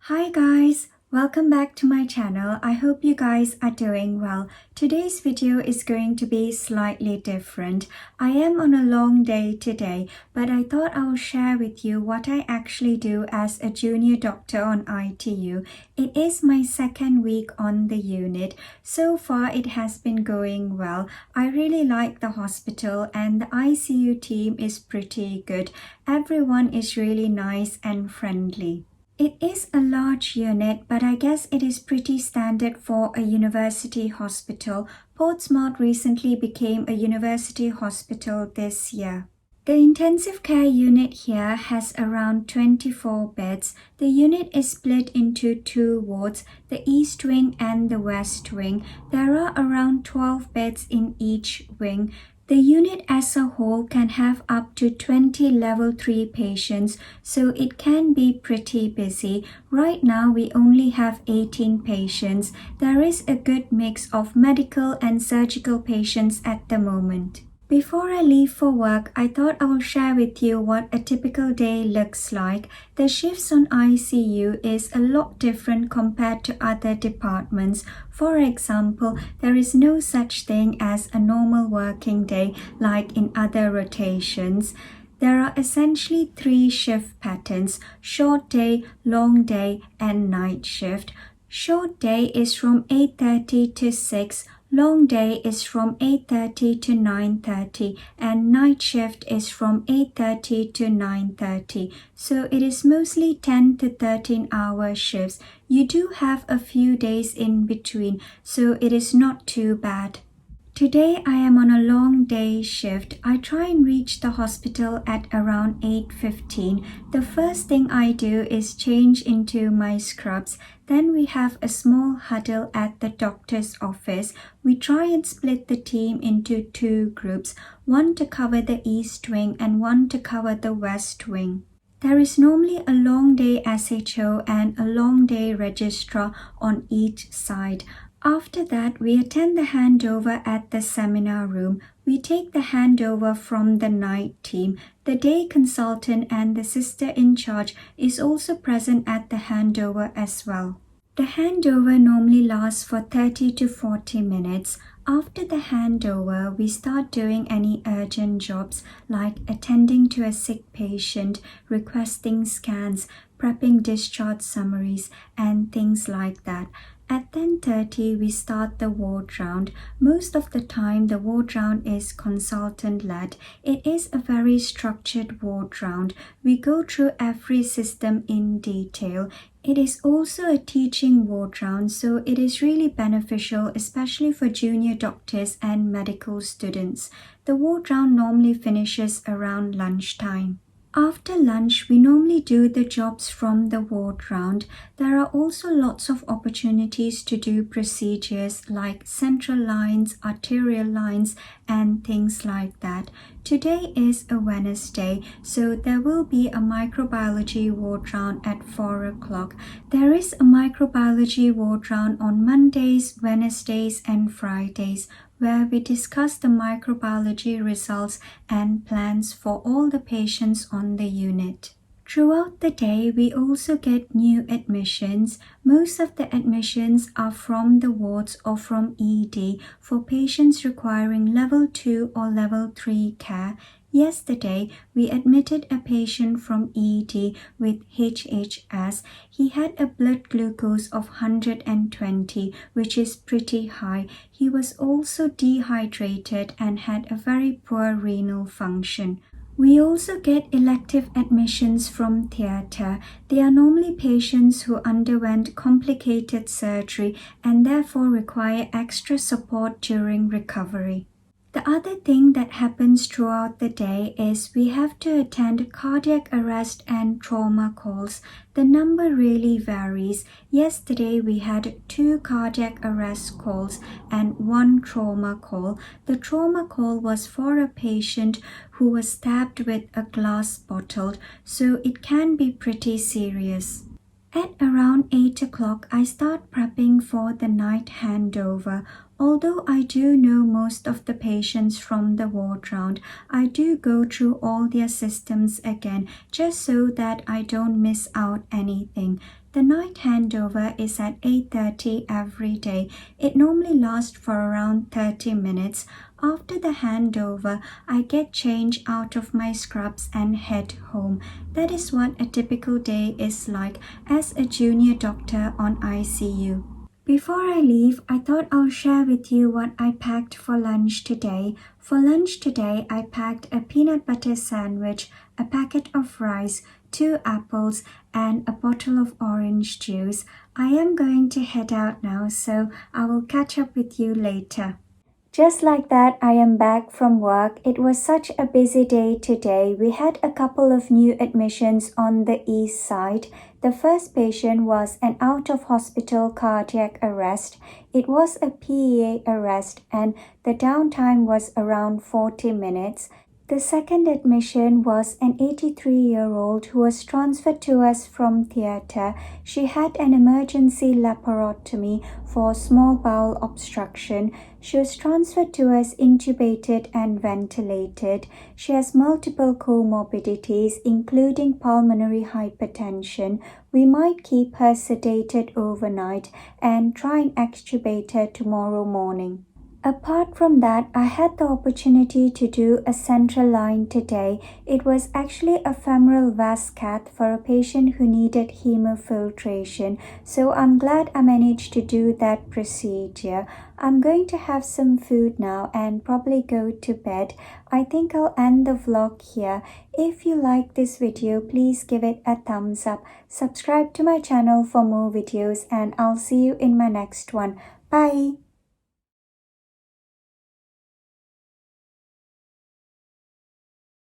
Hi guys, welcome back to my channel. I hope you guys are doing well. Today's video is going to be slightly different. I am on a long day today, but I thought I will share with you what I actually do as a junior doctor on ITU. It is my second week on the unit. So far it has been going well. I really like the hospital and the ICU team is pretty good. Everyone is really nice and friendly. It is a large unit, but I guess it is pretty standard for a university hospital. Portsmouth recently became a university hospital this year. The intensive care unit here has around 24 beds. The unit is split into two wards, the East Wing and the West Wing. There are around 12 beds in each wing. The unit as a whole can have up to 20 level 3 patients, so it can be pretty busy. Right now we only have 18 patients. There is a good mix of medical and surgical patients at the moment. Before I leave for work, I thought I will share with you what a typical day looks like. The shifts on ICU is a lot different compared to other departments. For example, there is no such thing as a normal working day like in other rotations. There are essentially 3 shift patterns: short day, long day, and night shift. Short day is from 8:30 to 6. Long day is from 8:30 to 9:30 and night shift is from 8:30 to 9:30. So it is mostly 10 to 13-hour shifts. You do have a few days in between, so it is not too bad. Today I am on a long day shift. I try and reach the hospital at around 8:15. The first thing I do is change into my scrubs. Then we have a small huddle at the doctor's office. We try and split the team into 2 groups, one to cover the East Wing and one to cover the West Wing. There is normally a long day SHO and a long day registrar on each side. After that, we attend the handover at the seminar room. We take the handover from the night team. The day consultant and the sister in charge is also present at the handover as well. The handover normally lasts for 30 to 40 minutes. After the handover, we start doing any urgent jobs like attending to a sick patient, requesting scans, prepping discharge summaries, and things like that. At 10:30, we start the ward round. Most of the time, the ward round is consultant-led. It is a very structured ward round. We go through every system in detail. It is also a teaching ward round, so it is really beneficial, especially for junior doctors and medical students. The ward round normally finishes around lunchtime. After lunch, we normally do the jobs from the ward round. There are also lots of opportunities to do procedures like central lines, arterial lines, and things like that. Today is a Wednesday, so there will be a microbiology ward round at 4 o'clock. There is a microbiology ward round on Mondays, Wednesdays, and Fridays, where we discuss the microbiology results and plans for all the patients on the unit. Throughout the day, we also get new admissions. Most of the admissions are from the wards or from ED for patients requiring level 2 or level 3 care. Yesterday, we admitted a patient from ED with HHS. He had a blood glucose of 120, which is pretty high. He was also dehydrated and had a very poor renal function. We also get elective admissions from theatre. They are normally patients who underwent complicated surgery and therefore require extra support during recovery. The other thing that happens throughout the day is we have to attend cardiac arrest and trauma calls. The number really varies. Yesterday we had 2 cardiac arrest calls and 1 trauma call. The trauma call was for a patient who was stabbed with a glass bottle, so it can be pretty serious. At around 8 o'clock, I start prepping for the night handover. Although I do know most of the patients from the ward round, I do go through all their systems again just so that I don't miss out anything. The night handover is at 8:30 every day. It normally lasts for around 30 minutes. After the handover, I get changed out of my scrubs and head home. That is what a typical day is like as a junior doctor on ICU. Before I leave, I thought I'll share with you what I packed for lunch today. For lunch today, I packed a peanut butter sandwich, a packet of rice, 2 apples, and a bottle of orange juice. I am going to head out now, so I will catch up with you later. Just like that, I am back from work. It was such a busy day today. We had a couple of new admissions on the east side. The first patient was an out-of-hospital cardiac arrest. It was a PEA arrest and the downtime was around 40 minutes. The second admission was an 83-year-old who was transferred to us from theatre. She had an emergency laparotomy for small bowel obstruction. She was transferred to us intubated and ventilated. She has multiple comorbidities, including pulmonary hypertension. We might keep her sedated overnight and try and extubate her tomorrow morning. Apart from that, I had the opportunity to do a central line today. It was actually a femoral vas cath for a patient who needed hemofiltration. So I'm glad I managed to do that procedure. I'm going to have some food now and probably go to bed. I think I'll end the vlog here. If you like this video, please give it a thumbs up. Subscribe to my channel for more videos and I'll see you in my next one. Bye!